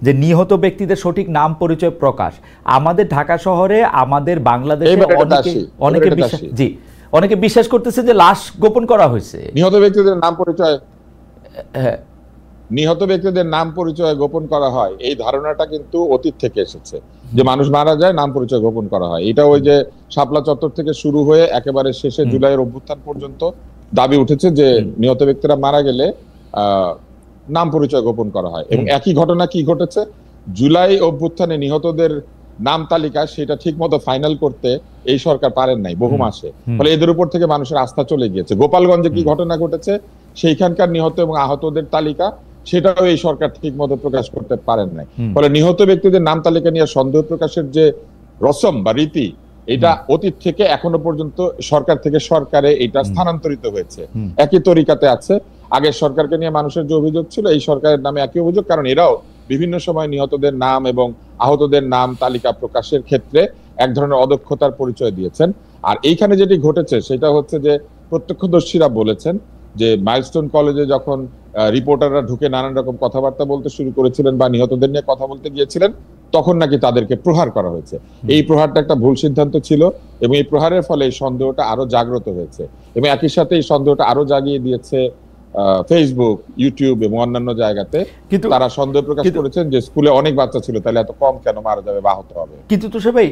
যে নিহত ব্যক্তিদের সঠিক নাম পরিচয় প্রকাশ আমাদের ঢাকা শহরে আমাদের বাংলাদেশে অনেকে বিশ্বাস করতেছে যে লাশ গোপন করা হয়েছে। নিহত ব্যক্তিদের নাম পরিচয় গোপন করা হয়, এই ধারণাটা কিন্তু অতীত থেকে এসেছে যে মানুষ মারা যায় নাম পরিচয় গোপন করা হয়। এটা ওই যে শাপলা চত্বর থেকে শুরু হয়ে একেবারে শেষে জুলাইয়ের অভ্যুত্থান পর্যন্ত দাবি উঠেছে যে নিহত ব্যক্তিরা মারা গেলে নাম পরিচয় গোপন করা হয়। এবং একই ঘটনা কি ঘটেছে, জুলাই অভ্যুত্থানে নিহতদের নাম তালিকা সেটা ঠিক মতো ফাইনাল করতে এই সরকার পারেন নাই বহু মাসে। ফলে এদের উপর থেকে মানুষের আস্থা চলে গিয়েছে। গোপালগঞ্জে কি ঘটনা ঘটেছে, সেইখানকার নিহত এবং আহতদের তালিকা সেটাও এই সরকার ঠিক মতো প্রকাশ করতে পারেন নাই। ফলে নিহত ব্যক্তিদের নাম তালিকা নিয়ে সন্দেহ প্রকাশের যে রসম বা রীতি, এটা অতীত থেকে এখনো পর্যন্ত সরকার থেকে সরকারে এটা স্থানান্তরিত হয়েছে, একই তরিকাতে আছে। আগের সরকারকে নিয়ে মানুষের যে অভিযোগ ছিল, এই সরকারের নামে একই অভিযোগ, কারণ এরাও বিভিন্ন সময় নিহতদের নাম এবং আহতদের নাম তালিকা প্রকাশের ক্ষেত্রে এক ধরনের অদক্ষতার পরিচয় দিয়েছেন। আর এইখানে যেটি ঘটেছে সেটা হচ্ছে যে প্রত্যক্ষদর্শীরা বলেছেন যে মাইলস্টোন কলেজে যখন রিপোর্টাররা ঢুকে নানান রকম কথাবার্তা বলতে শুরু করেছিলেন বা নিহতদের নিয়ে কথা বলতে গিয়েছিলেন, তখন নাকি তাদেরকে প্রহার করা হয়েছে। এই প্রহারটা একটা ভুল সিদ্ধান্ত ছিল এবং এই প্রহারের ফলে এই সন্দেহটা আরো জাগ্রত হয়েছে এবং একই সাথে এই সন্দেহটা আরো জাগিয়ে দিয়েছে ফেসবুক, ইউটিউব এবং অন্যান্য জায়গাতে। কিন্তু তারা সন্দেহ প্রকাশ করেছেন যে স্কুলে অনেক বাচ্চা ছিল, তাহলে এত কম কেন মারা যাবে বা আহত হবে। কিন্তু তুষার ভাই,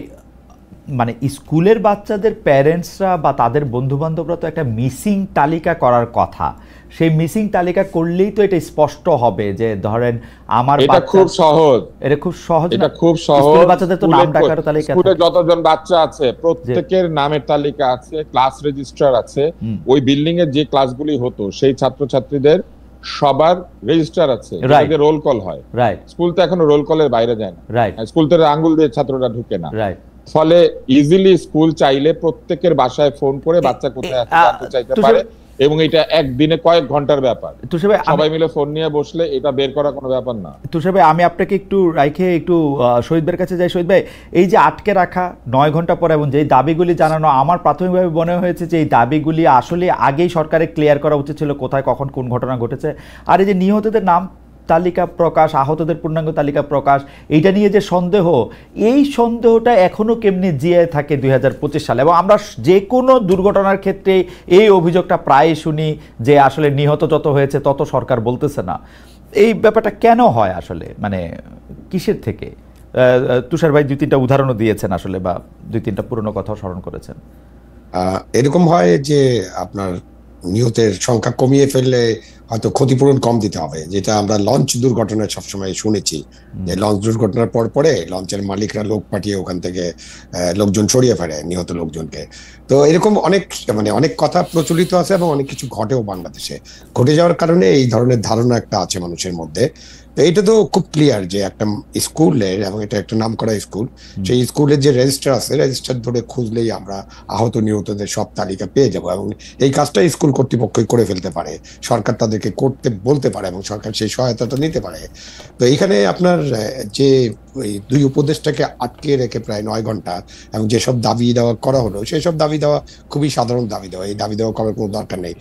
মানে স্কুলের বাচ্চাদের প্যারেন্টসরা বা তাদের বন্ধু বান্ধবরা তো একটা মিসিং তালিকা করার কথা। সেই মিসিং তালিকা করলেই তো এটা স্পষ্ট হবে যে ধরেন আমার এটা খুব সহজ, স্কুলের বাচ্চাদের তো নাম ডাকার তালিকা, স্কুলে যতজন বাচ্চা আছে প্রত্যেকের নামের তালিকা আছে, ক্লাস রেজিস্ট্রার আছে, ওই বিল্ডিং এর যে ক্লাসগুলি হতো সেই ছাত্রছাত্রীদের সবার রেজিস্টার আছে, রোল কল হয়। স্কুল তো এখনো রোল কলের বাইরে যায় না, স্কুল থেকে আঙ্গুল দিয়ে ছাত্ররা ঢুকে না। ফলে ইজিলি স্কুল চাইলে প্রত্যেকের বাসায় ফোন করে বাচ্চা কোথায় আছে জানতে চাইতে পারে এবং এটা একদিনে কয়েক ঘন্টার ব্যাপার। সবাই মিলে ফোন নিয়ে বসলে এটা বের করা কোনো ব্যাপার না। তুষার ভাই, আমি আপনাকে একটু রাইখে একটু শহীদ ভাইয়ের কাছে যাই। শহীদ ভাই, এই যে আটকে রাখা 9 ঘন্টা পরে এবং যে দাবিগুলি জানানো, আমার প্রাথমিকভাবে মনে হয়েছে যে এই দাবিগুলি আসলে আগেই সরকারে ক্লিয়ার করা উচিত ছিল কোথায় কখন কোন ঘটনা ঘটেছে। আর এই যে নিহতদের নাম তালিকা প্রকাশ, আহতদের পূর্ণাঙ্গ তালিকা প্রকাশ, এইটা নিয়ে যে সন্দেহ, এই সন্দেহটা এখনো কেমনি জিয়ে থাকে 2025 সালে। এবং আমরা যে কোনো দুর্ঘটনার ক্ষেত্রে এই অভিযোগটা প্রায় শুনি যে আসলে নিহত যত হয়েছে তত সরকার বলতেছে না। এই ব্যাপারটা কেন হয় আসলে, মানে কিসের থেকে? তুষার ভাই 2-3টা উদাহরণও দিয়েছেন আসলে, বা 2-3টা পুরনো কথাও স্মরণ করেছেন। এরকম হয় যে আপনার নিহতের সংখ্যা কমিয়ে ফেললে হয়তো ক্ষতিপূরণ কম দিতে হবে, যেটা আমরা লঞ্চ দুর্ঘটনায় সবসময় শুনেছি যে লঞ্চ দুর্ঘটনার পরে লঞ্চের মালিকরা লোক পাঠিয়ে ওখান থেকে লোকজন সরিয়ে ফেলে নিহত লোকজনকে। তো এরকম অনেক কথা প্রচলিত আছে এবং অনেক কিছু ঘটেও বাংলাদেশে। ঘটে যাওয়ার কারণে এই ধরনের ধারণা একটা আছে মানুষের মধ্যে। তো এটা তো খুব ক্লিয়ার যে একটা স্কুলের, এবং এটা একটা নামকরা স্কুল, সেই স্কুলের যে রেজিস্টার আছে, রেজিস্টার ধরে খুঁজলেই আমরা আহত নিহতদের সব তালিকা পেয়ে যাবো এবং এই কাজটা স্কুল কর্তৃপক্ষই করে ফেলতে পারে, সরকার তাদেরকে করতে বলতে পারে এবং সরকার সেই সহায়তাটা নিতে পারে। তো এইখানে আপনার যে দুই উপদেষ্টাকে আটকে রেখে প্রায় 9 ঘন্টা এবং যেসব দাবি দেওয়া করা হলো, সেই সব দাবি দেওয়া খুবই সাধারণ দাবি দেওয়া, এই দাবি দেওয়া করার কোনো দরকার নেই।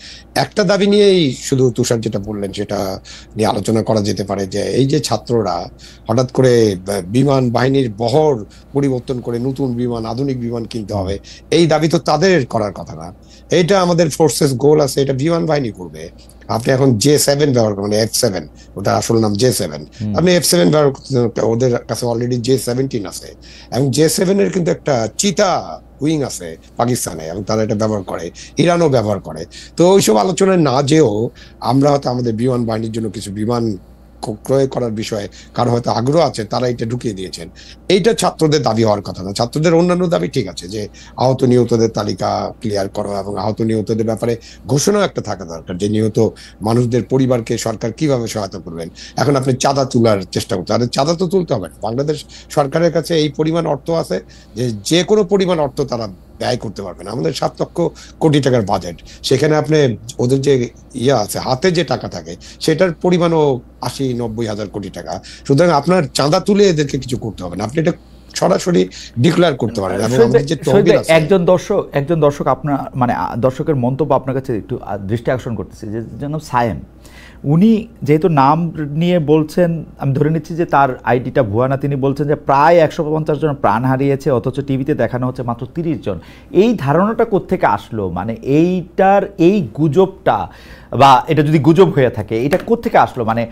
একটা দাবি নিয়েই শুধু তুষার যেটা বললেন সেটা নিয়ে আলোচনা করা যেতে পারে যে এই যে ছাত্ররা হঠাৎ করে বিমান বাহিনীর বহর পরিবর্তন করে নতুন বিমান, আধুনিক বিমান কিনতে হবে, এই দাবি তো তাদের করার কথা না। এইটা আমাদের ফোর্সেস গোল আছে, এটা বিমান বাহিনী করবে। আপনি এখন J7 ব্যবহার করেন, F7, ওটা আসল নাম J7, আপনি F7 ব্যবহার করতেছেন, ওদের কাছে অলরেডি J17 আছে এবং J7 এর কিন্তু একটা চিতা উইং আছে পাকিস্তানে এবং তারা এটা ব্যবহার করে, ইরানও ব্যবহার করে। তো ওইসব আলোচনায় না যেও আমরা হয়তো আমাদের বিমান বাহিনীর জন্য কিছু বিমান ক্রয় করার বিষয়ে কারো হয়তো আগ্রহ আছে, তারা এটা ঢুকিয়ে দিয়েছেন। এইটা ছাত্রদের দাবি হওয়ার কথা না। ছাত্রদের অন্যান্য দাবি ঠিক আছে, যে আহত নিহতদের তালিকা ক্লিয়ার করো এবং আহত নিহতদের ব্যাপারে ঘোষণা একটা থাকা দরকার যে নিহত মানুষদের পরিবারকে সরকার কিভাবে সহায়তা করবেন। এখন আপনি চাঁদা তোলার চেষ্টা করতে, আর চাঁদা তো তুলতে হবে না। বাংলাদেশ সরকারের কাছে এই পরিমাণ অর্থ আছে যে কোনো পরিমাণ অর্থ তারা ব্যয় করতে পারবেন। আমাদের 7 লক্ষ কোটি টাকার বাজেট, সেখানে আপনি ওদের যে আছে হাতে যে টাকা থাকে সেটার পরিমাণও 80-90 হাজার কোটি টাকা। সুতরাং আপনার চাঁদা তুলে এদেরকে কিছু করতে হবে না, আপনি এটা সরাসরি ডিক্লেয়ার করতে পারেন। এবং শহীদ আমাদের যে ভাই, তহবিল আছে, একজন দর্শক আপনার মানে দর্শকের মন্তব্য আপনার কাছে একটু দৃষ্টি আকর্ষণ করতেছে, যে যেন সায়েম, উনি যেহেতু নাম নিয়ে বলছেন, আমি ধরে নিচ্ছি যে তার আইডিটা ভুয়া না, তিনি বলছেন যে প্রায় 150 জন প্রাণ হারিয়েছে, অথচ টিভিতে দেখানো হচ্ছে মাত্র 30 জন। এই ধারণাটা কোত্থেকে আসলো? মানে এই গুজবটা, বা এটা যদি গুজব হয়ে থাকে, এটা কোত্থেকে আসলো? মানে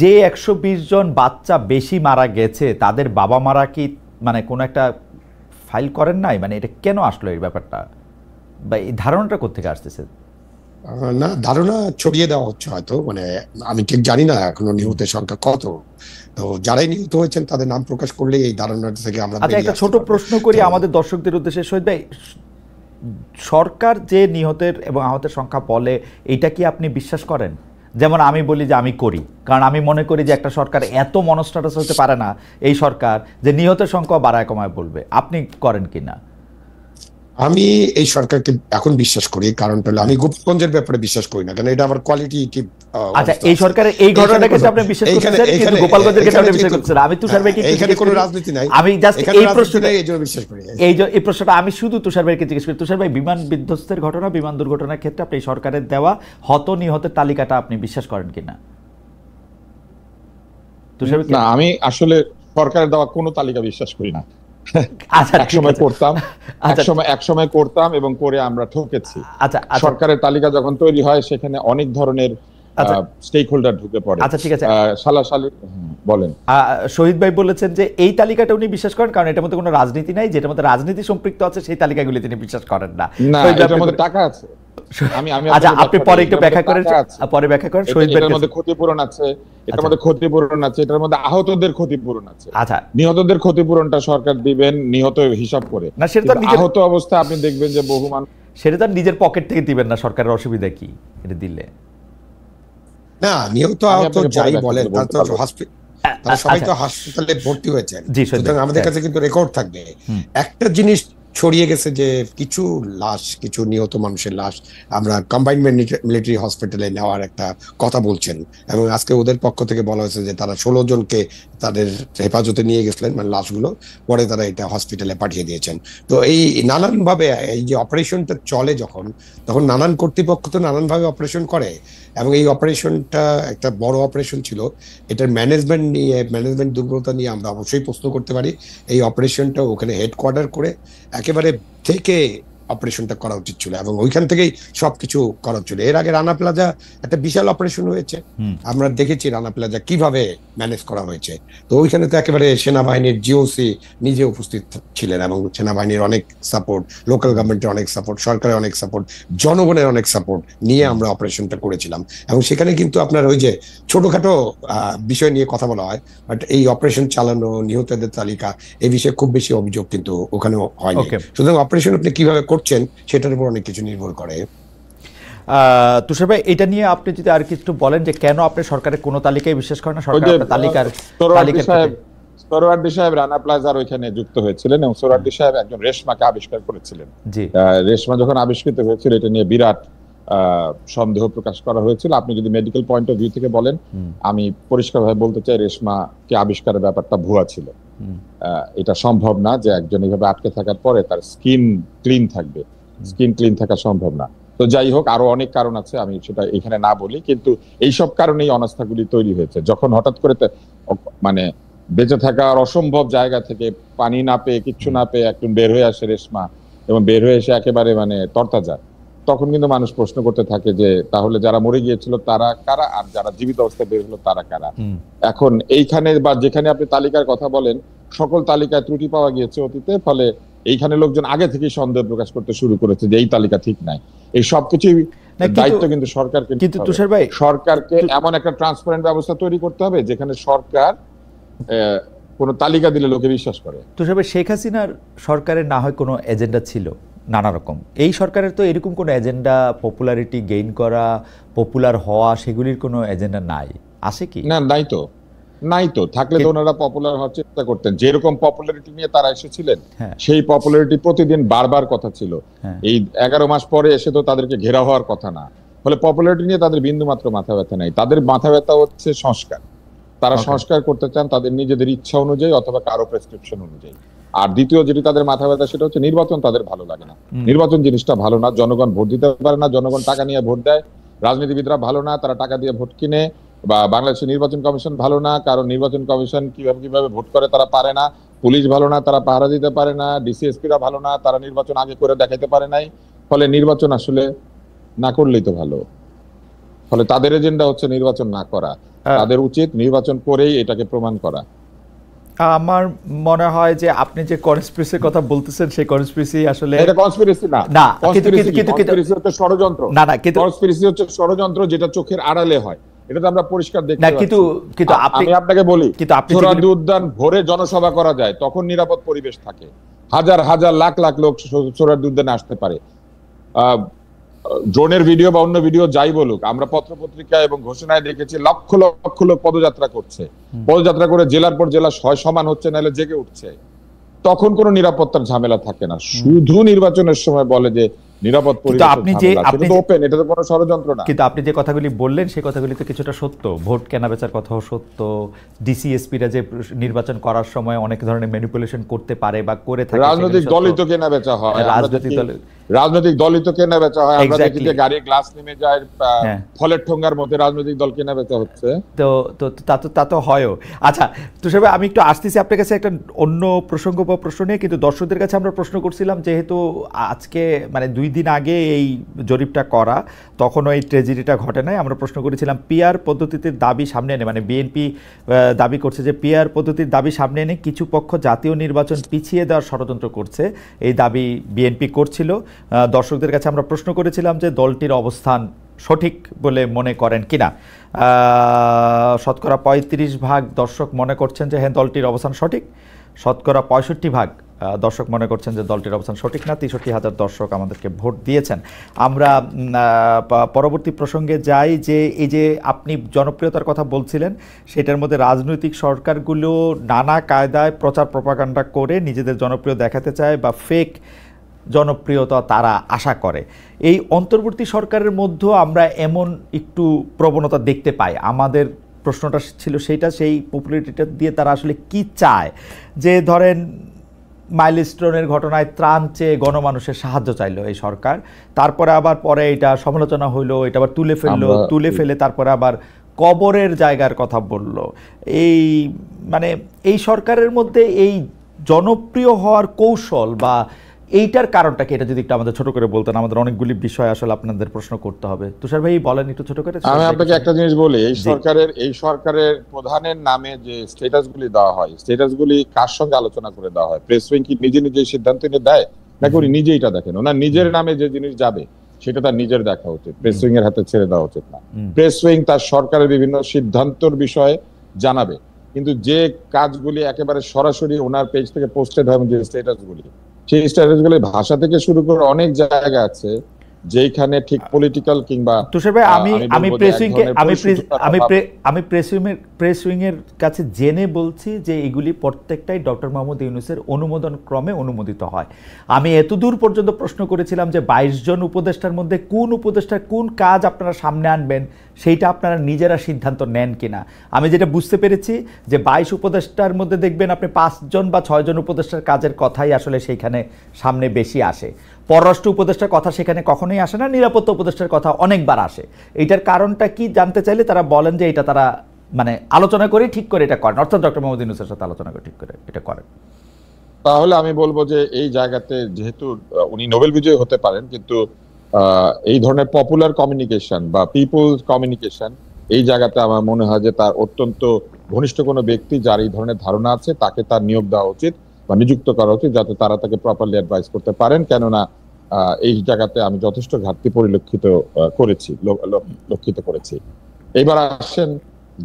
যে 120 জন বাচ্চা বেশি মারা গেছে, তাদের বাবা মারা কি মানে কোনো একটা ফাইল করেন নাই? মানে এটা কেন আসলো এই ব্যাপারটা, বা এই ধারণাটা কোত্থেকে আসতেছে? না, ধারণা ছড়িয়ে দেওয়া হচ্ছে হয়তো, মানে আমি ঠিক জানি না এখনো নিহতের সংখ্যা কত। তো যারাই নিহত হয়েছেন তাদের নাম প্রকাশ করলে এই ধারণাটা থেকে আমরা আচ্ছা, একটা ছোট প্রশ্ন করি আমাদের দর্শকদের উদ্দেশ্যে শহীদ ভাই, সরকার যে নিহতের এবং আহতের সংখ্যা বলে, এইটা কি আপনি বিশ্বাস করেন? যেমন আমি বলি যে আমি করি, কারণ আমি মনে করি যে একটা সরকার এত মনস্টাটাস হতে পারে না, এই সরকার যে নিহতের সংখ্যা বাড়ায় কমায় বলবে। আপনি করেন কিনা? আমি এই সরকারকে এখন বিশ্বাস করি, কারণটা হলো আমি গোপালগঞ্জের ব্যাপারে বিশ্বাস করি না, কারণ এটা আমার কোয়ালিটেটিভ। আচ্ছা, এই সরকারের এই ঘটনার ক্ষেত্রে আপনি বিশ্বাস করছেন, কিন্তু গোপালগঞ্জের ক্ষেত্রে আপনি বিশ্বাস করছেন। আমি তুষার ভাইকে এখানে কোনো রাজনীতি নাই, আমি জাস্ট এই প্রশ্নটা, এই জন্য বিশ্বাস করি। এই প্রশ্নটা আমি শুধু তুষার ভাইকে জিজ্ঞেস করি। তুষার ভাই, বিমান বিধ্বস্তের ঘটনা, বিমান দুর্ঘটনার ক্ষেত্রে আপনি এই সরকারের দেওয়া হত নিহতের তালিকাটা আপনি বিশ্বাস করেন কিনা? তুষার ভাই, না, আমি আসলে সরকারের দেওয়া কোনো তালিকা বিশ্বাস করি না। আচ্ছা, একসময় করতাম এবং করে আমরা ঠকেছি। আচ্ছা, সরকারের তালিকা যখন তৈরি হয় সেখানে অনেক ধরনের স্টেক হোল্ডার ঢুকে পড়ে। আচ্ছা, ঠিক আছে, সালাসালি বলেন। শহীদ ভাই বলেছেন যে এই তালিকাটা উনি বিশ্বাস করেন, কারণ এটার মধ্যে কোনো রাজনীতি নাই, যেটার মধ্যে রাজনীতি সম্পৃক্ত আছে সেই তালিকাগুলি তিনি বিশ্বাস করেন না। না, এটার মধ্যে টাকা আছে। আচ্ছা, আপনি পরে একটু ব্যাখ্যা করেন, পরে ব্যাখ্যা করেন। শহীদ ভাই, এটার মধ্যে ক্ষতিপূরণ আছে, এটার মধ্যে ক্ষতিপূরণ আছে, এটার মধ্যে আহতদের ক্ষতিপূরণ আছে। আচ্ছা, নিহতদের ক্ষতিপূরণটা সরকার দিবেন নিহত হিসাব করে। না, সেটা তো আহত অবস্থা আপনি দেখবেন যে বহু মানুষ, সেটা তো নিজের পকেট থেকে দিবেন না। সরকারের অসুবিধা কি এটা দিলে? না, নিহত আহত যাই বলেন, তারা সবাই তো হাসপাতালে ভর্তি হয়েছেন, সুতরাং আমাদের কাছে কিন্তু রেকর্ড থাকবে। একটা জিনিস ছড়িয়ে গেছে যে কিছু লাশ, কিছু নিহত মানুষের লাশ আমরা কম্বাইন্ড মিলিটারি হসপিটালে নেওয়ার একটা কথা বলছেন, এবং আজকে ওদের পক্ষ থেকে বলা হয়েছে যে তারা 16 জনকে তাদের হেফাজতে নিয়ে গেছিলেন, মানে লাশগুলো, পরে তারা এটা হসপিটালে পাঠিয়ে দিয়েছেন। তো এই নানানভাবে এই যে অপারেশনটা চলে তখন নানান কর্তৃপক্ষ তো নানানভাবে অপারেশন করে, এবং এই অপারেশনটা একটা বড় অপারেশন ছিল। এটার ম্যানেজমেন্ট দুর্বলতা নিয়ে আমরা অবশ্যই প্রশ্ন করতে পারি। এই অপারেশনটা ওখানে হেডকোয়ার্টার করে একেবারে থেকে অপারেশনটা করা উচিত ছিল, এবং ওইখান থেকেই সবকিছু করা ছিল। এর আগে রানা প্লাজা একটা বিশাল অপারেশন হয়েছে, আমরা দেখেছি রানা প্লাজা কিভাবে ম্যানেজ করা হয়েছে। তো ওইখানে তো একেবারে সেনাবাহিনীর জিওসি নিজে উপস্থিত ছিলেন, এবং সেনাবাহিনীর অনেক সাপোর্ট, লোকাল গভর্নমেন্টের অনেক সাপোর্ট, সরকারের অনেক সাপোর্ট, জনগণের অনেক সাপোর্ট নিয়ে আমরা অপারেশনটা করেছিলাম। এবং সেখানে কিন্তু আপনার ওই যে ছোটখাটো বিষয় নিয়ে কথা বলা হয়, বাট এই অপারেশন চালানো, নিহতদের তালিকা, এই বিষয়ে খুব বেশি অভিযোগ কিন্তু ওখানে হয়নি। সুতরাং অপারেশন আপনি কিভাবে করছেন সেটার উপর অনেক কিছু নির্ভর করে। তুষার ভাই, এটা নিয়ে আপনি যদি আর কিছু বলেন যে কেন আপনি সরকারের কোনো তালিকায় বিশ্বাস করেন না? সরকার তালিকার সোহরাওয়ার্দী সাহেব রানা প্লাজার ওইখানে যুক্ত হয়েছিলেন, এবং সোহরাওয়ার্দী সাহেব একজন রেশমাকে আবিষ্কার করেছিলেন। রেশমা যখন আবিষ্কৃত হয়েছিল, এটা নিয়ে বিরাট সন্দেহ প্রকাশ করা হয়েছিল। আপনি যদি মেডিকেল পয়েন্ট অফ ভিউ থেকে বলেন, আমি পরিষ্কারভাবে বলতে চাই, রেশমাকে আবিষ্কারের ব্যাপারটা ভুয়া ছিল। এটা সম্ভব না যে একজন এইভাবে আটকে থাকার পরে তার স্কিন ক্লিন থাকবে, স্কিন ক্লিন থাকা সম্ভব না। তো যাই হোক, আরো অনেক কারণ আছে, আমি সেটা এখানে না বলি, কিন্তু এইসব কারণেই অনাস্থাগুলি তৈরি হয়েছে। যখন হঠাৎ করে মানে বেঁচে থাকার অসম্ভব জায়গা থেকে পানি না পেয়ে, কিচ্ছু না পেয়ে একজন বের হয়ে আসে রেশমা, এবং বের হয়ে এসে একেবারে মানে তরতাজা, তখন কিন্তু মানুষ প্রশ্ন করতে থাকে যে তাহলে যারা মরে গিয়েছিল তারা কারা, আর যারা জীবিত অবস্থায় বের হলো তারা কারা। এখন এইখানে বা যেখানে আপনি তালিকার কথা বলেন, সকল তালিকায় ত্রুটি পাওয়া গিয়েছে অতীতে, ফলে এইখানে লোকজন আগে থেকেই সন্দেহ প্রকাশ করতে শুরু করেছে যে এই তালিকা ঠিক নাই। এই সবকিছুই দায়িত্ব কিন্তু সরকারকে, কিন্তু তুষার ভাই, সরকারকে এমন একটা ট্রান্সপারেন্ট ব্যবস্থা তৈরি করতে হবে যেখানে সরকার কোন তালিকা দিলে লোকে বিশ্বাস করে। তুষার ভাই, শেখ হাসিনার সরকারের না হয় কোনো এজেন্ডা ছিল নানা রকম, এই সরকারের তো এরকম কোনো এজেন্ডা, পপুলারিটি গেইন করা, পপুলার হওয়া, সেগুলির কোনো এজেন্ডা নাই, আছে কি? না, নাই তো। থাকলে তো ওনারা পপুলার হওয়ার চেষ্টা করতেন। যেরকম পপুলারিটি নিয়ে তারা এসেছিলেন, সেই পপুলারিটি প্রতিদিন বারবার কথা ছিল। এই 11 মাস পরে এসে তো তাদেরকে ঘেরা হওয়ার কথা না। ফলে পপুলারিটি নিয়ে তাদের বিন্দু মাত্র মাথা ব্যথা নাই। তাদের মাথা ব্যথা হচ্ছে সংস্কার। তারা সংস্কার করতে চান তাদের নিজেদের ইচ্ছা অনুযায়ী অথবা কারো প্রেসক্রিপশন অনুযায়ী। আর দ্বিতীয় যেটি তাদের মাথা ব্যথা সেটা হচ্ছে নির্বাচন তাদের ভালো লাগে না। নির্বাচন জিনিসটা ভালো না, জনগণ ভোট দিতে পারে না, জনগণ টাকা নিয়ে ভোট দেয়, রাজনীতিবিদরা ভালো না, তারা টাকা দিয়ে ভোট কিনে, বা বাংলাদেশের নির্বাচন কমিশন ভালো না, কারণ নির্বাচন কমিশন কিভাবে ভোট করে তারা পারে না, পুলিশ ভালো না, তারা পাহারা দিতে পারে না, ডিসিএসপিরা ভালো না, তারা নির্বাচন আগে করে দেখাতে পারে নাই, ফলে নির্বাচন আসলে না করলেই তো ভালো। ফলে তাদের এজেন্ডা হচ্ছে নির্বাচন না করা, তাদের উচিত নির্বাচন করেই এটাকে প্রমাণ করা। আমার মনে হয় যে আপনি যে কনস্পিরেসির কথা বলতেছেন সেই কনস্পিরেসি আসলে এটা কনস্পিরেসি না, না, কনস্পিরেসি হচ্ছে ষড়যন্ত্র। না না, কিন্তু কনস্পিরেসি হচ্ছে ষড়যন্ত্র যেটা চোখের আড়ালে হয়, এটা তো আমরা পরিষ্কার দেখতে না, পাচ্ছি। কিন্তু আমি আপনাকে বলি, কিন্তু আপনি সোহরাওয়ার্দী উদ্যান ভোরে জনসভা করা যায়, তখন নিরাপদ পরিবেশ থাকে, হাজার হাজার লাখ লাখ লোক সোহরাওয়ার্দী উদ্যানে আসতে পারে। ড্রোনের ভিডিও বা অন্য ভিডিও যাই বলুক, আমরা পত্রপত্রিকা এবং ঘোষণায় দেখেছি লক্ষ লক্ষ লোক পদযাত্রা করছে, পদযাত্রা করে জেলার পর জেলা সমান হচ্ছে, নাহলে জেগে উঠছে, তখন কোনো নিরাপত্তার ঝামেলা থাকে না। শুধু নির্বাচনের সময় বলে যে নিরাপদ পরিবেশ, আপনি ওপেন, এটা তো কোনো ষড়যন্ত্র না। কিন্তু আপনি যে কথাগুলি বললেন সেই কথাগুলি তো কিছুটা সত্য, ভোট কেনা বেচার কথাও সত্য, ডিসিএসপিরা যে নির্বাচন করার সময় অনেক ধরনের ম্যানিপুলেশন করতে পারে বা করে থাকে, রাজনৈতিক দলই তো কেনা বেচা হয়, রাজনৈতিক দলই তো কেনা বেচা হয়। আমরা দেখি যে গাড়ি গ্লাস নেমে যায়, ফলের ঠোঙ্গার মধ্যে রাজনৈতিক দল কেনা বেচা হচ্ছে, তো তা তো হয়ও। আচ্ছা তুষার ভাই, আমি একটু আসতেছি আপনার কাছে একটা অন্য প্রসঙ্গ বা প্রশ্ন নিয়ে, কিন্তু দর্শকদের কাছে আমরা প্রশ্ন করছিলাম, যেহেতু আজকে মানে 2 দিন আগে এই জরিপটা করা, তখনও এই ট্র্যাজেডিটা ঘটে নাই, আমরা প্রশ্ন করেছিলাম পিআর পদ্ধতিতে দাবি সামনে এনে, মানে বিএনপি দাবি করছে যে পিআর পদ্ধতির দাবি সামনে এনে কিছু পক্ষ জাতীয় নির্বাচন পিছিয়ে দেওয়ার ষড়যন্ত্র করছে, এই দাবি বিএনপি করছিল। দর্শকদের কাছে আমরা প্রশ্ন করেছিলাম যে দলটির অবস্থান সঠিক বলে মনে করেন কিনা। শতকরা 35% দর্শক মনে করছেন যে হ্যাঁ দলটির অবস্থান সঠিক, শতকরা 65% দর্শক মনে করছেন যে দলটির অবস্থান সঠিক না। 63,000 দর্শক আমাদেরকে ভোট দিয়েছেন। আমরা পরবর্তী প্রসঙ্গে যাই, যে এই যে আপনি জনপ্রিয়তার কথা বলছিলেন, সেটার মধ্যে রাজনৈতিক সরকারগুলো নানা কায়দায় প্রচার প্রপাগান্ডা করে নিজেদের জনপ্রিয় দেখাতে চায় বা ফেক জনপ্রিয়তা তারা আশা করে। এই অন্তর্বর্তী সরকারের মধ্যেও আমরা এমন একটু প্রবণতা দেখতে পাই। আমাদের প্রশ্নটা ছিল সেইটা, সেই পপুলারিটিটা দিয়ে তারা আসলে কি চায়, যে ধরেন মাইলস্টোনের ঘটনায় ত্রাণ চেয়ে গণমানুষের সাহায্য চাইলো এই সরকার, তারপরে আবার পরে এটা সমালোচনা হইলো, এটা আবার তুলে ফেলে তারপরে আবার কবরের জায়গার কথা বলল। এই মানে এই সরকারের মধ্যে এই জনপ্রিয় হওয়ার কৌশল বা এইটার কারণটা কি, এটা যদি একটু আমাদের ছোট করে বলতেন, আমাদের অনেকগুলি বিষয় আসলে আপনাদের প্রশ্ন করতে হবে। তুষার ভাই বলেন একটু ছোট করে। আমি আপনাকে একটা জিনিস বলি, এই সরকারের প্রধানের নামে যে স্ট্যাটাসগুলি দেওয়া হয়, স্ট্যাটাসগুলি কার সঙ্গে আলোচনা করে দেওয়া হয়? প্রেস উইং কি নিজে নিজে সিদ্ধান্ত নিয়ে দেয়, নাকি উনি নিজেই এটা দেখেন? ওনার নিজের নামে যে জিনিস যাবে সেটা তার নিজের দেখা উচিত, প্রেস উইং এর হাতে ছেড়ে দেওয়া উচিত না। প্রেস উইং তার সরকারের বিভিন্ন সিদ্ধান্তর বিষয়ে জানাবে, কিন্তু যে কাজগুলি একেবারে সরাসরি ওনার পেজ থেকে পোস্টেড হয়, যে স্ট্যাটাসগুলি, সেই স্ট্যাটাসগুলি ভাষা থেকে শুরু করে অনেক জায়গা আছে যেখানে ঠিক পলিটিক্যাল কিংবা তুষার ভাই, আমি প্রেস উইং এর কাছে জেনে বলছি যে এগুলি প্রত্যেকটাই ডক্টর মোহাম্মদ ইউনূসের অনুমোদন ক্রমে অনুমোদিত হয়। আমি এতদূর পর্যন্ত প্রশ্ন করেছিলাম যে 22 জন উপদেষ্টার মধ্যে কোন উপদেষ্টার কোন কাজ আপনারা সামনে আনবেন সেইটা আপনারা নিজেরা সিদ্ধান্ত নেন কিনা। আমি যেটা বুঝতে পেরেছি যে 22 উপদেষ্টার মধ্যে দেখবেন আপনি 5 জন বা 6 জন উপদেষ্টার কাজের কথাই আসলে সেইখানে সামনে বেশি আসে। পররাষ্ট্র উপদেষ্টার কথা সেখানে কখনোই আসে না, নিরাপত্তা উপদেষ্টার কথা অনেকবার আসে। এইটার কারণটা কি জানতে চাইলে তারা বলেন যে এটা তারা মানে আলোচনা করে ঠিক করে এটা করেন, অর্থাৎ ডক্টর মোহাম্মদ ইউনূসের সাথে আলোচনা করে ঠিক করে এটা করেন। তাহলে আমি বলবো যে এই জায়গাতে যেহেতু উনি নোবেল বিজয়ী হতে পারেন, কিন্তু এই ধরনের পপুলার কমিউনিকেশন বা পিপলস কমিউনিকেশন, এই জায়গাতে আমার মনে হয় যে তার অত্যন্ত ঘনিষ্ঠ কোনো ব্যক্তি যার এই ধরনের ধারণা আছে তাকে তার নিয়োগ দেওয়া উচিত বা নিযুক্ত করা উচিত, যাতে তারা তাকে প্রপারলি অ্যাডভাইস করতে পারেন। কেননা এই জায়গাতে আমি যথেষ্ট ঘাটতি পরিলক্ষিত করেছি। এইবার আসেন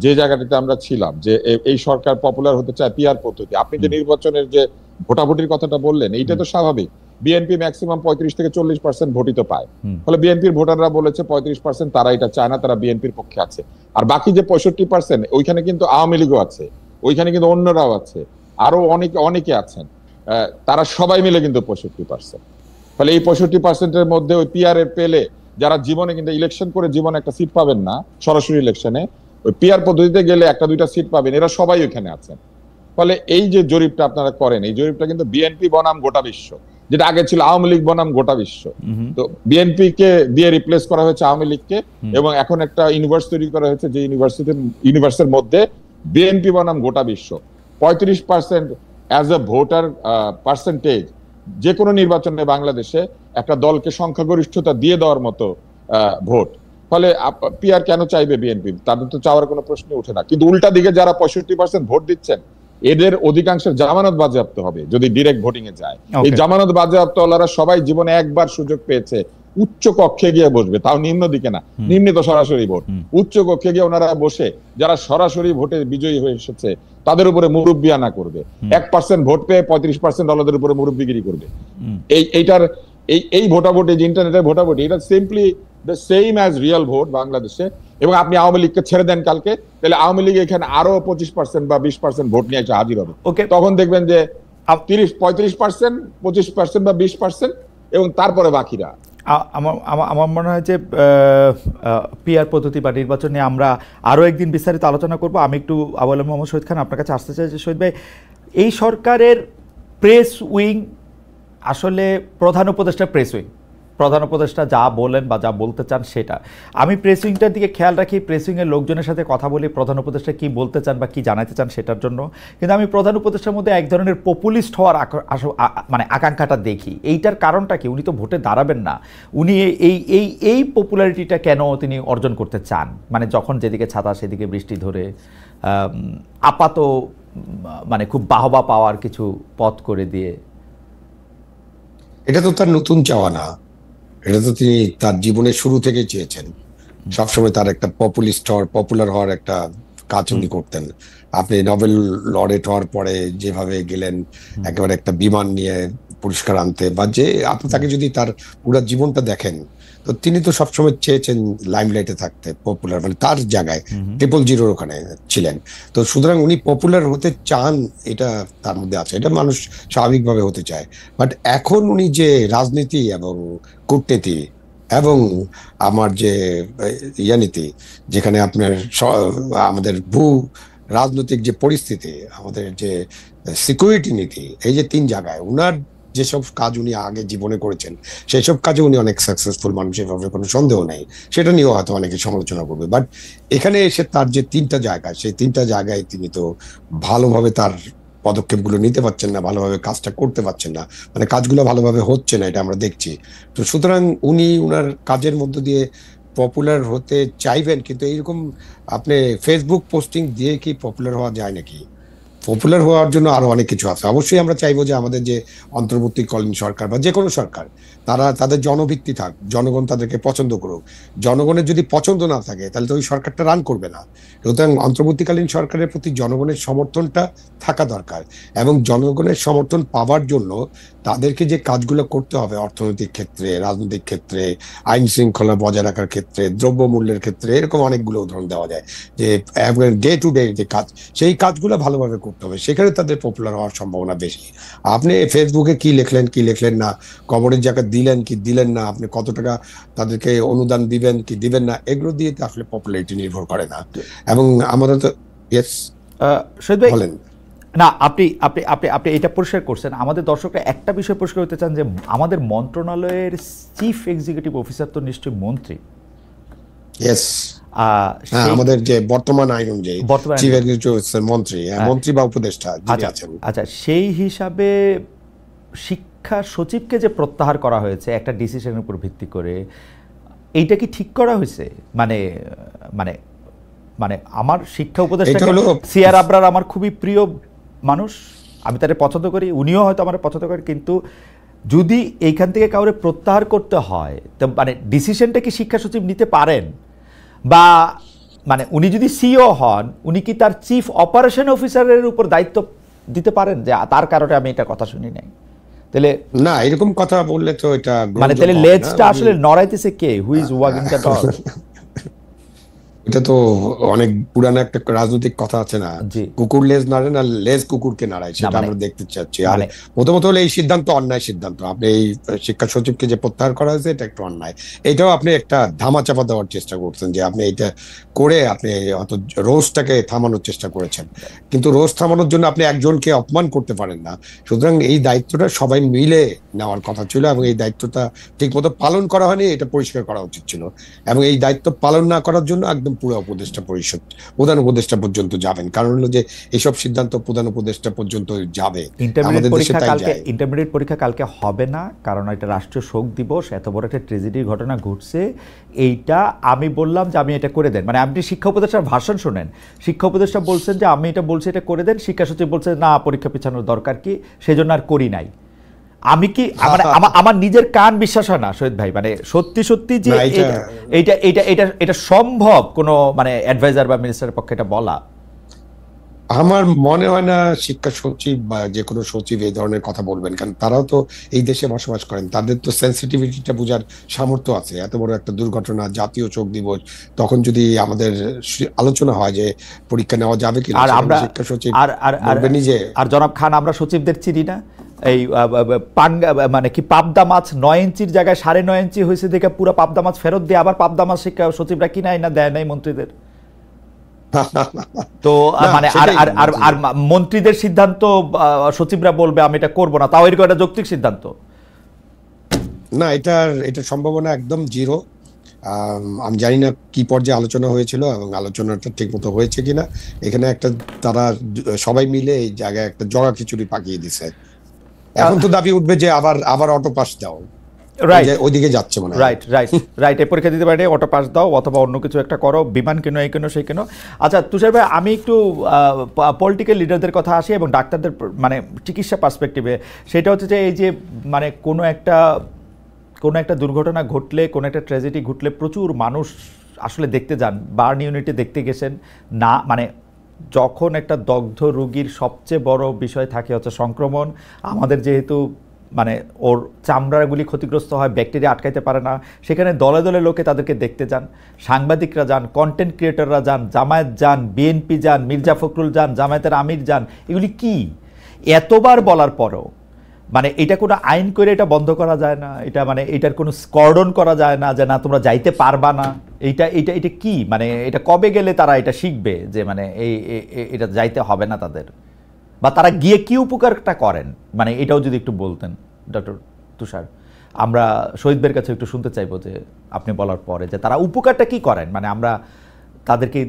যে জায়গাটিতে আমরা ছিলাম, যে এই সরকার পপুলার হতে চায় পিআর পদ্ধতি। আপনি যে নির্বাচনের যে ভোটাভুটির কথাটা বললেন, এইটা তো স্বাভাবিক। বিএনপি ম্যাক্সিমাম 35 থেকে 40% ভোটই তো পায়, ফলে বিএনপির ভোটাররা বলেছে 35% তারা এটা চায় না, তারা বিএনপির পক্ষে আছে। আর বাকি যে 65%, ওইখানে কিন্তু আওয়ামী লীগও আছে, ওইখানে কিন্তু অন্যরাও আছে, আরো অনেকে আছেন, তারা সবাই মিলে কিন্তু 65%। ফলে এই 65%-এর মধ্যে ওই পিআর এর পেলে যারা জীবনে কিন্তু ইলেকশন করে জীবনে একটা সিট পাবেন না, সরাসরি ইলেকশনে ওই পিআর পদ্ধতিতে গেলে 1-2টা সিট পাবেন, এরা সবাই ওইখানে আছেন। ফলে এই যে জরিপটা আপনারা করেন, এই জরিপটা কিন্তু বিএনপি বনাম গোটা বিশ্ব, যেটা আগে ছিল আওয়ামী লীগ বনাম গোটা বিশ্ব, তো বিএনপি কে দিয়ে রিপ্লেস করা হয়েছে আওয়ামী লীগকে, এবং এখন একটা ইউনিভার্স তৈরি করা হয়েছে যে ইউনিভার্সের মধ্যে বিএনপি বনাম গোটা বিশ্ব। 35% অ্যাজ এ ভোটার পার্সেন্টেজ যে কোনো নির্বাচনে বাংলাদেশে একটা দলকে সংখ্যাগরিষ্ঠতা দিয়ে দেওয়ার মতো ভোট। ফলে পিআর কেন চাইবে বিএনপি? তাদের তো চাওয়ার কোনো প্রশ্ন ওঠে না। কিন্তু উল্টা দিকে যারা 65% ভোট দিচ্ছেন, এদের অধিকাংশের জামানত বাজেয়াপ্ত হবে যদি ডিরেক্ট ভোটিং এ যায়। এই জামানত বাজেয়াপ্ত ওনারা সবাই জীবনে একবার সুযোগ পেয়েছে উচ্চ কক্ষে গিয়ে বসবে, তাও নিম্ন দিকে না, নিম্নে তো সরাসরি ভোট, উচ্চ কক্ষে গিয়ে ওনারা বসে যারা সরাসরি ভোটে বিজয়ী হয়ে এসেছে তাদের উপরে মুরব্বিয়ানা করবে। 1% ভোট পেয়ে 35% দলদের উপরে মুরব্বিগিরি করবে। এইটার এই ভোটাভুটি, যে ইন্টারনেটের ভোটাভুটি, এটা simply the same as real vote বাংলাদেশে। এবং আপনি আওয়ামী লীগকে ছেড়ে দেন কালকে, তাহলে আওয়ামী লীগ এখানে আরো 25% বা 20% ভোট নিয়ে এসে হাজির হবে। তখন দেখবেন যে 35%, 25% বা 20%, এবং তারপরে বাকিরা। আমার মনে হয় যে পিআর পদ্ধতি বা নির্বাচন নিয়ে আমরা আরও একদিন বিস্তারিত আলোচনা করব। আমি একটু আবু আলম মোহাম্মদ শহীদ খান আপনার কাছে আসতে চাই যে শহীদ ভাই, এই সরকারের প্রেস উইং আসলে প্রধান উপদেষ্টা যা বলেন বা যা বলতে চান সেটা, আমি প্রেস উইংটার দিকে খেয়াল রাখি, প্রেস উইংয়ের লোকজনের সাথে কথা বলি প্রধান উপদেষ্টা কি বলতে চান বা কি জানাতে চান সেটার জন্য। কিন্তু আমি প্রধান উপদেষ্টার মধ্যে এক ধরনের পপুলিস্ট হওয়ার মানে আকাঙ্ক্ষাটা দেখি। এইটার কারণটা কি? উনি তো ভোটে দাঁড়াবেন না, উনি এই পপুলারিটিটা কেন তিনি অর্জন করতে চান? মানে যখন যেদিকে ছাতা সেদিকে বৃষ্টি ধরে আপাত মানে খুব বাহবা পাওয়ার কিছু পথ করে দিয়ে। এটা তো তার নতুন চাওয়া না, এটা তো তিনি তার জীবনের শুরু থেকে চেয়েছেন। সবসময় তার একটা পপুলার হওয়ার একটা কাজ উনি করতেন। আপনি নোবেল লরেট হওয়ার পরে যেভাবে গেলেন একেবারে একটা বিমান নিয়ে পুরস্কার আনতে, বা যে আপনি তাকে যদি তার পুরো জীবনটা দেখেন, তো তিনি তো সবসময় চেয়েছেন লাইমলাইটে থাকতে, পপুলার, মানে তার জায়গায় 000 ওখানে ছিলেন। তো সুতরাং উনি পপুলার হতে চান, এটা তার মধ্যে আছে, এটা মানুষ স্বাভাবিকভাবে হতে চায়। বাট এখন উনি যে রাজনীতি এবং কূটনীতি এবং আমার যে নীতি, যেখানে আপনার আমাদের ভূ রাজনৈতিক যে পরিস্থিতি, আমাদের যে সিকিউরিটি নীতি, এই যে 3 জায়গায় উনার যেসব কাজ উনি আগে জীবনে করেছেন, সেই সব কাজে উনি অনেক সাকসেসফুল, মানুষের ব্যাপারে কোনো সন্দেহ নেই, সেটা নিয়েও হয়তো অনেকে সমালোচনা করবে। বাট এখানে এসে তার যে 3টা জায়গা, সেই 3টা জায়গায় তিনি তো ভালোভাবে তার পদক্ষেপগুলো নিতে পারছেন না, ভালোভাবে কাজটা করতে পারছেন না, মানে কাজগুলো ভালোভাবে হচ্ছে না, এটা আমরা দেখছি। তো সুতরাং উনি উনার কাজের মধ্য দিয়ে পপুলার হতে চাইবেন, কিন্তু এইরকম আপনি ফেসবুক পোস্টিং দিয়ে কি পপুলার হওয়া যায় নাকি? পপুলার হওয়ার জন্য আরো অনেক কিছু আছে। অবশ্যই আমরা চাইবো যে আমাদের যে অন্তর্বর্তীকালীন সরকার বা যে কোনো সরকার, তারা তাদের জনভিত্তি থাক, জনগণ তাদেরকে পছন্দ করুক। জনগণের যদি পছন্দ না থাকে তাহলে তো ওই সরকারটা রান করবে না। সুতরাং অন্তর্বর্তীকালীন সরকারের প্রতি জনগণের সমর্থনটা থাকা দরকার, এবং জনগণের সমর্থন পাওয়ার জন্য তাদেরকে যে কাজগুলো করতে হবে অর্থনৈতিক ক্ষেত্রে, রাজনৈতিক ক্ষেত্রে, আইন শৃঙ্খলা বজায় রাখার ক্ষেত্রে, দ্রব্যমূল্যের ক্ষেত্রে, এরকম অনেকগুলো উদাহরণ দেওয়া যায় যে ডে টু ডে যে কাজ, সেই কাজগুলো ভালোভাবে করতে হবে, সেখানে তাদের পপুলার হওয়ার সম্ভাবনা বেশি। আপনি ফেসবুকে কি লিখলেন না, কবরের জায়গা দিলেন কি দিলেন না, আপনি কত টাকা তাদেরকে অনুদান দিবেন কি দিবেন না, এগুলো দিয়ে তো আসলে পপুলারিটি নির্ভর করে না। এবং আমাদের তো বলেন না, আপনি আপনি আপনি আপনি এটা পরিষ্কার করছেন। আমাদের দর্শকরা একটা বিষয় পরিষ্কার হতে চান যে আমাদের মন্ত্রণালয়ের চিফ এক্সিকিউটিভ অফিসার তো নিশ্চয়ই মন্ত্রী। আমাদের যে বর্তমান আইন অনুযায়ী চিফ এক্সিকিউটিভ অফিসার মন্ত্রী বা উপদেষ্টা যিনি আছেন। আচ্ছা, সেই হিসাবে শিক্ষা সচিবকে যে প্রত্যাহার করা হয়েছে একটা ডিসিশনের উপর ভিত্তি করে, এইটা কি ঠিক করা হয়েছে? মানে মানে মানে আমার শিক্ষা উপদেষ্টা সিআর আবরার আমার খুবই প্রিয় মানুষ, আমি তাকে পছন্দ করি, উনিও হয়তো আমার পছন্দ করেন, কিন্তু যদি এইখান থেকে কাউরে প্রত্যাহার করতে হয় তো মানে ডিসিশনটা কি শিক্ষা সচিব নিতে পারেন? বা মানে উনি যদি সিইও হন, উনি কি তার চিফ অপারেশন অফিসারের উপর দায়িত্ব দিতে পারেন যে তার কারণে আমি এটা কথা শুনি নাই? তাহলে না, এরকম কথা বললে তো এটা মানে তাহলে লেজটা আসলে নড়াইতেছে কে? Who is wagging the dog? এটা তো অনেক পুরানো একটা রাজনৈতিক কথা আছে না, জি কুকুর লেজ নাড়ে না লেজ কুকুরকে নাড়ায়, সেটা মানে আমরা দেখতে চাচ্ছি। আর মানে প্রথমত হলো এই সিদ্ধান্ত অন্যায় সিদ্ধান্ত, আপনি এই শিক্ষা সচিবকে যে প্রত্যাহার করা হয়েছে এটা একটু অন্যায়। এটাও আপনি একটা ধামা চাপা দেওয়ার চেষ্টা করছেন, যে আপনি এটা করে আপনি হয়তো রোজটাকে থামানোর চেষ্টা করেছেন, কিন্তু রোজ থামানোর জন্য আপনি একজনকে অপমান করতে পারেন না। সুতরাং এই দায়িত্বটা সবাই মিলে নেওয়ার কথা ছিল, এবং এই দায়িত্বটা ঠিক মতো পালন করা হয়নি, এটা পরিষ্কার করা উচিত ছিল। এবং এই দায়িত্ব পালন না করার জন্য একদম পুরো উপদেষ্টা পরিষদ প্রধান উপদেষ্টা পর্যন্ত যাবেন, কারণ হলো যে এইসব সিদ্ধান্ত প্রধান উপদেষ্টা পর্যন্ত যাবে। আমাদের দেশে তাই যায়। ইন্টারমিডিয়েট পরীক্ষা কালকে হবে না, কারণ এটা রাষ্ট্রীয় শোক দিবস, এত বড় একটা ট্রেজেডির ঘটনা ঘটছে। এইটা আমি বললাম যে আমি এটা করে দেন, মানে আপনি শিক্ষা উপদেষ্টার ভাষণ শোনেন, শিক্ষা উপদেষ্টা বলছেন যে আমি এটা বলছি এটা করে দেন, শিক্ষা সচিব বলছেন না পরীক্ষা পিছানোর দরকার কি, সেজন্য আর করি নাই। আমি কি মানে আমার নিজের কান বিশ্বাস হয় না শহীদ ভাই, মানে সত্যি সত্যি যে এইটা এইটা এটা এটা সম্ভব কোনো মানে অ্যাডভাইজার বা মিনিস্টারের পক্ষে এটা বলা? আমার মনে হয় না শিক্ষা সচিব বা যে কোনো সচিব এই ধরনের কথা বলবেন, কারণ তারাও তো এই দেশে বসবাস করেন, তাদের তো সেন্সিটিভিটিটা বোঝার সামর্থ্য আছে। এত বড় একটা দুর্ঘটনা, জাতীয় শোক দিবস, তখন যদি আমাদের আলোচনা হয় যে পরীক্ষা নেওয়া যাবে কিনা, আর আমরা শিক্ষা সচিব আর বলবেনই যে। আর জনাব খান, আমরা সচিবদের চিনি না? এই মানে কি পাবদা মাছ 9 ইঞ্চির জায়গায় 9.5 ইঞ্চি হয়েছে দেখে পুরো পাবদা মাছ ফেরত দিয়ে আবার পাবদা মাছ শিক্ষা সচিবরা কিনাই না দেয় নাই মন্ত্রীদের। তো মানে আর মন্ত্রীদের সিদ্ধান্ত সচিবরা বলবে আমি এটা করবো না, তাও এরকম একটা যৌক্তিক সিদ্ধান্ত না, এটার সম্ভাবনা একদম জিরো। আমি জানি না কি পর্যায়ে আলোচনা হয়েছিল এবং আলোচনাটা ঠিক মতো হয়েছে কিনা। এখানে একটা তারা সবাই মিলে এই জায়গায় একটা জগা খিচুড়ি পাকিয়ে দিছে। এখন তো দাবি উঠবে যে আবার অটো পাস দাও, ওইদিকে যাচ্ছে মনে হয়। রাইট এই পরীক্ষা দিতে পারে অটো পাস দাও অথবা অন্য কিছু একটা করো, বিমান কেন এই কেন সেই কেন। আচ্ছা তুষার ভাই, আমি একটু পলিটিক্যাল লিডারদের কথা আসি এবং ডাক্তারদের মানে চিকিৎসা পার্সপেক্টিভে। সেটা হচ্ছে যে এই যে মানে কোনো একটা দুর্ঘটনা ঘটলে, কোনো একটা ট্র্যাজেডি ঘটলে প্রচুর মানুষ আসলে দেখতে যান, বার্ন ইউনিটে দেখতে গেছেন না, মানে যখন একটা দগ্ধ রোগীর সবচেয়ে বড় বিষয় থাকে হচ্ছে সংক্রমণ। আমাদের যেহেতু মানে ওর চামড়াগুলি ক্ষতিগ্রস্ত হয়, ব্যাকটেরিয়া আটকাইতে পারে না, সেখানে দলে দলে লোকে তাদেরকে দেখতে যান, সাংবাদিকরা যান, কন্টেন্ট ক্রিয়েটররা যান, জামায়াত যান, বিএনপি যান, মির্জা ফখরুল যান, জামায়াতের আমির যান। এগুলি কি এতবার বলার পরও মানে এটা কোনো আইন করে এটা বন্ধ করা যায় না? এটা মানে এটার কোনো স্কর্ডন করা যায় না যে না তোমরা যাইতে পারবা না? এটা কি মানে এটা কবে গেলে তারা এটা শিখবে যে মানে এটা যাইতে হবে না তাদের, বা তারা গিয়ে কি উপকারটা করেন, মানে এটাও যদি একটু বলতেন ডক্টর তুষার। আমরা শহীদদের কাছে একটু শুনতে চাইবো যে আপনি বলার পরে যে তারা উপকারটা কি করেন, মানে আমরা তাদেরকে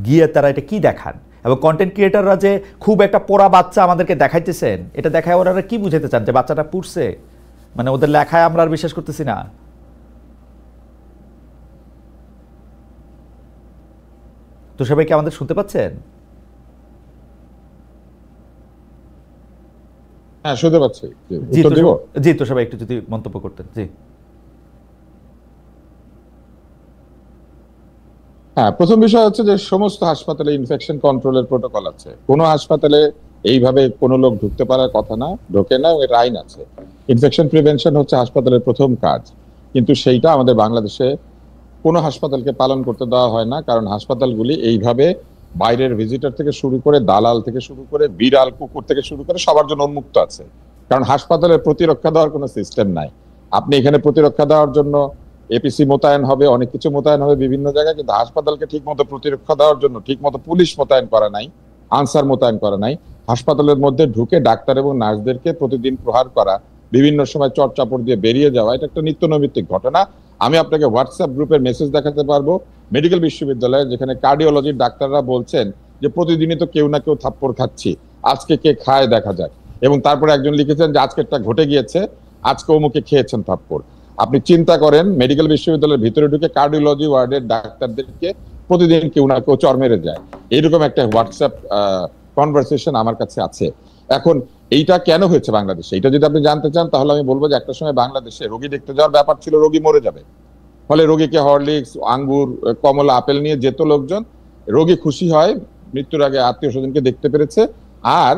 গিয়ে তারা এটা কি দেখান, এবং কন্টেন্ট ক্রিয়েটাররা যে খুব একটা পোড়া বাচ্চা আমাদেরকে দেখাইতেছেন, এটা দেখায় ওরা কি বুঝাতে চান যে বাচ্চাটা পুড়ছে, মানে ওদের লেখায় আমরা আর বিশ্বাস করতেছি না। তো সবাই কি আমাদের শুনতে পাচ্ছেন? হ্যাঁ শুনতে পাচ্ছি। জি তো সবাই একটু যদি মন্তব্য করতেন। জি হ্যাঁ, প্রথম বিষয় হচ্ছে যে সমস্ত হাসপাতালে ইনফেকশন কন্ট্রোলের প্রোটোকল আছে। কোনো হাসপাতালে এইভাবে কোনো লোক ঢুকতে পারার কথা না, ঢোকে না, এর আইন আছে। ইনফেকশন প্রিভেনশন হচ্ছে হাসপাতালের প্রথম কাজ, কিন্তু সেইটা আমাদের বাংলাদেশে কোনো হাসপাতালকে পালন করতে দেওয়া হয় না, কারণ হাসপাতালগুলি এইভাবে বাইরের ভিজিটর থেকে শুরু করে দালাল থেকে শুরু করে বিড়াল কুকুর থেকে শুরু করে সবার জন্য উন্মুক্ত আছে। কারণ হাসপাতালের প্রতিরক্ষা দেওয়ার কোনো সিস্টেম নাই। আপনি এখানে প্রতিরক্ষা দেওয়ার জন্য এপিসি মোতায়েন হবে, অনেক কিছু মোতায়েন হবে বিভিন্ন জায়গায়, কিন্তু হাসপাতালকে ঠিক মতো প্রতিরক্ষা দেওয়ার জন্য ঠিক মতো পুলিশ মোতায়েন করা নাই, আনসার মোতায়েন করা নাই। হাসপাতালের মধ্যে ঢুকে ডাক্তার এবং নার্সদেরকে প্রতিদিন প্রহার করা, বিভিন্ন সময় চড়চাপড় দিয়ে বেরিয়ে যাওয়া, এটা একটা নিত্যনৈমিত্তিক ঘটনা। আমি আপনাকে হোয়াটসঅ্যাপ গ্রুপের মেসেজ দেখাতে পারবো মেডিকেল বিশ্ববিদ্যালয়ে, যেখানে কার্ডিওলজির ডাক্তাররা বলছেন যে প্রতিদিনই তো কেউ না কেউ থাপ্পড় খাচ্ছি, আজকে কে খায় দেখা যাক। এবং তারপরে একজন লিখেছেন যে আজকেরটা ঘটে গিয়েছে, আজকে অমুকে খেয়েছেন থাপ্পড়। আপনি চিন্তা করেন মেডিকেল বিশ্ববিদ্যালয়ের ভিতরে ঢুকে কার্ডিওলজি ওয়ার্ডের ডাক্তারদেরকে প্রতিদিন কেউ না কেউ চর মেরে যায়। এইরকম একটা হোয়াটসঅ্যাপ কনভারসেশন আমার কাছে আছে। এখন এইটা কেন হয়েছে বাংলাদেশে, এটা যদি আপনি জানতে চান তাহলে আমি বলবো যে একটা সময় বাংলাদেশে রোগী দেখতে যাওয়ার ব্যাপার ছিল, রোগী মরে যাবে, ফলে রোগীকে হরলিক্স, আঙ্গুর, কমলা, আপেল নিয়ে যেত লোকজন। রোগী খুশি হয় মৃত্যুর আগে আত্মীয় স্বজনকে দেখতে পেরেছে, আর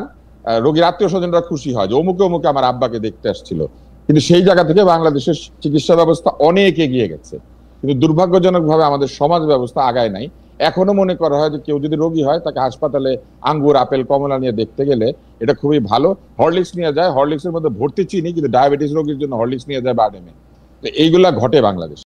রোগীর আত্মীয় স্বজনরা খুশি হয় যে অমুকে অমুকে আমার আব্বাকে দেখতে আসছিল। কিন্তু সেই জায়গা থেকে বাংলাদেশের চিকিৎসা ব্যবস্থা অনেক এগিয়ে গেছে, কিন্তু দুর্ভাগ্যজনক ভাবে আমাদের সমাজ ব্যবস্থা আগায় নাই। এখনো মনে করা হয় যে কেউ যদি রোগী হয় তাকে হাসপাতালে আঙ্গুর, আপেল, কমলা নিয়ে দেখতে গেলে এটা খুবই ভালো। হরলিক্স নিয়ে যায়, হরলিক্সের মধ্যে ভর্তি চিনি, কিন্তু ডায়াবেটিস রোগীর জন্য হরলিক্স নিয়ে যায় বারডেমে। তো এইগুলা ঘটে বাংলাদেশে।